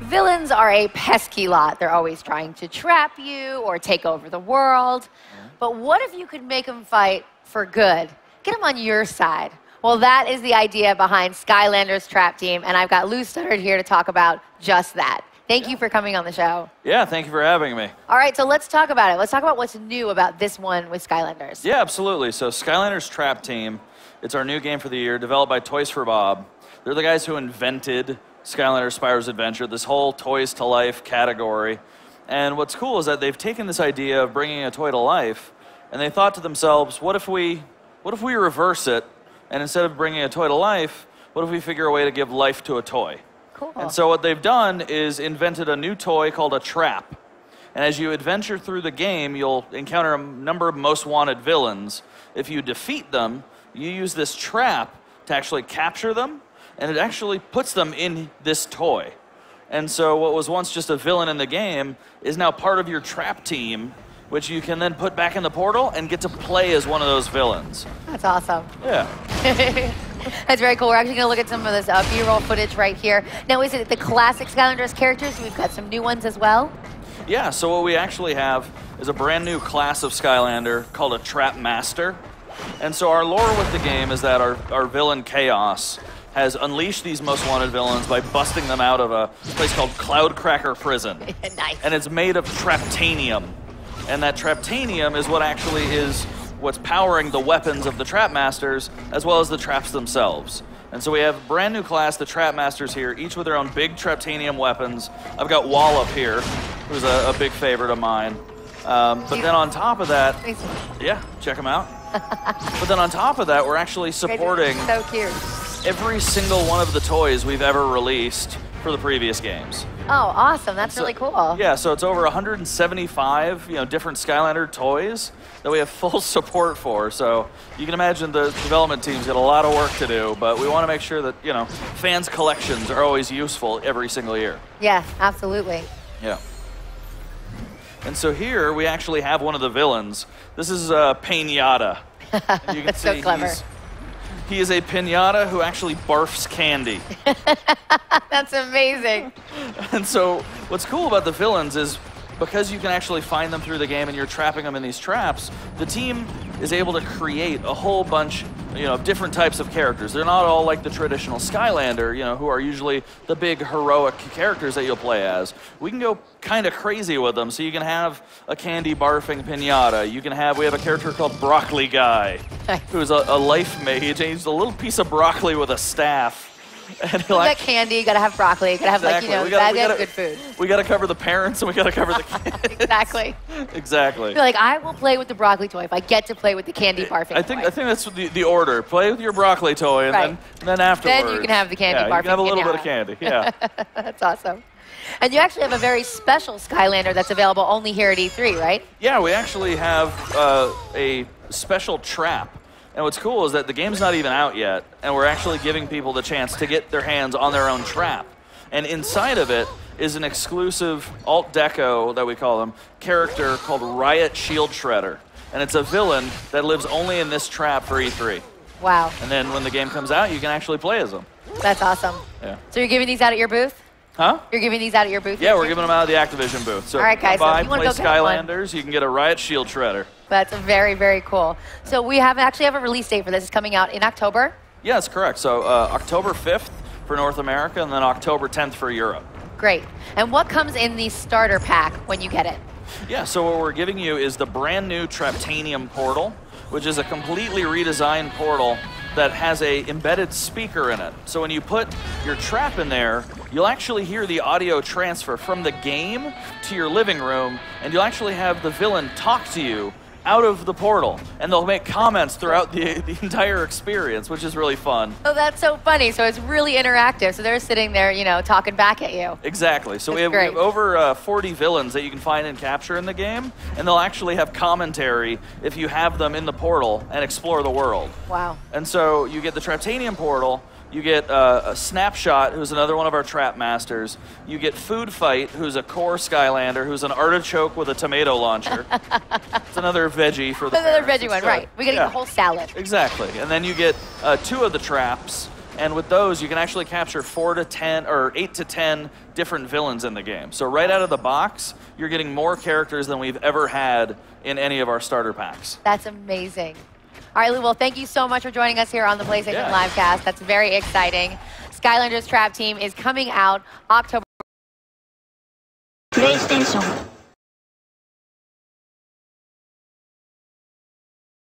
Villains are a pesky lot. They're always trying to trap you or take over the world. But what if you could make them fight for good? Get them on your side. Well, that is the idea behind Skylanders Trap Team, and I've got Lou Studdard here to talk about just that. Thank you for coming on the show. Yeah, thank you for having me. All right, so let's talk about it. Let's talk about what's new about this one with Skylanders. Yeah, absolutely. So Skylanders Trap Team, it's our new game for the year, developed by Toys for Bob. They're the guys who invented Skylanders Spyro's Adventure, this whole toys to life category. And what's cool is that they've taken this idea of bringing a toy to life, and they thought to themselves, what if we reverse it, and instead of bringing a toy to life, what if we figure a way to give life to a toy? Cool. And so what they've done is invented a new toy called a trap. And as you adventure through the game, you'll encounter a number of most wanted villains. If you defeat them, you use this trap to actually capture them, and it actually puts them in this toy. And so what was once just a villain in the game is now part of your trap team, which you can then put back in the portal and get to play as one of those villains. That's awesome. Yeah. That's very cool. We're actually going to look at some of this B-roll footage right here. Now, is it the classic Skylanders characters? We've got some new ones as well. Yeah, so what we actually have is a brand new class of Skylander called a Trap Master. And so our lore with the game is that our villain Chaos has unleashed these most wanted villains by busting them out of a place called Cloudcracker Prison. Nice. And it's made of Traptanium. And that Traptanium is what actually is what's powering the weapons of the Trap Masters, as well as the traps themselves. And so we have a brand new class, the Trap Masters here, each with their own big Traptanium weapons. I've got Wallop here, who's a big favorite of mine. But then on top of that, yeah, check them out. But then on top of that, we're actually supporting so cute. every single one of the toys we've ever released for the previous games. Oh, awesome. That's really cool. Yeah, so it's over 175, different Skylander toys that we have full support for. So you can imagine the development team's got a lot of work to do, but we want to make sure that, fans' collections are always useful every single year. Yeah, absolutely. Yeah. And so here we actually have one of the villains. This is Pinata. You can That's see so clever. He is a pinata who actually barfs candy. That's amazing. And so what's cool about the villains is because you can actually find them through the game and you're trapping them in these traps, the team is able to create a whole bunch of different types of characters. They're not all like the traditional Skylander, who are usually the big heroic characters that you'll play as. We can go kind of crazy with them. So you can have a candy barfing pinata. We have a character called Broccoli Guy, who's a life mage, and he's a little piece of broccoli with a staff. And you got candy, you gotta have broccoli, you gotta have exactly. good food. We gotta cover the parents and we gotta cover the kids. Exactly. Exactly. You're like, I will play with the broccoli toy if I get to play with the candy barfing I think that's the order. Play with your broccoli toy and then afterwards. Then you can have the candy barfing. You can have a little bit of candy. Yeah. That's awesome. And you actually have a very special Skylander that's available only here at E3, right? Yeah, we actually have a special trap. And what's cool is that the game's not even out yet, and we're actually giving people the chance to get their hands on their own trap. And inside of it is an exclusive alt deco, that we call them, character called Riot Shield Shredder. And it's a villain that lives only in this trap for E3. Wow. And then when the game comes out, you can actually play as them. That's awesome. Yeah. So you're giving these out at your booth? Huh? You're giving these out at your booth? Yeah, we're giving them out at the Activision booth. So all right, guys, buy, so if you want play to go get Skylanders, you can get a Riot Shield Shredder. That's very, very cool. So we actually have a release date for this. It's coming out in October? Yeah, that's correct. So October 5th for North America, and then October 10th for Europe. Great. And what comes in the starter pack when you get it? Yeah, so what we're giving you is the brand new Traptanium portal, which is a completely redesigned portal that has a embedded speaker in it. So when you put your trap in there, you'll actually hear the audio transfer from the game to your living room, and you'll actually have the villain talk to you out of the portal, and they'll make comments throughout the entire experience, which is really fun. Oh, that's so funny. So it's really interactive. So they're sitting there, talking back at you. Exactly. So we have over 40 villains that you can find and capture in the game, and they'll actually have commentary if you have them in the portal and explore the world. Wow. And so you get the Traptanium portal, you get a Snapshot, who's another one of our Trap Masters. You get Food Fight, who's a core Skylander, who's an artichoke with a tomato launcher. It's another veggie for the Another parents. veggie one, right. We got to eat the whole salad. Exactly. And then you get two of the traps And with those, you can actually capture 4 to 10 or 8 to 10 different villains in the game. So right out of the box, you're getting more characters than we've ever had in any of our starter packs. That's amazing. All right, Lou, well, thank you so much for joining us here on the PlayStation Livecast. That's very exciting. Skylanders Trap Team is coming out October. PlayStation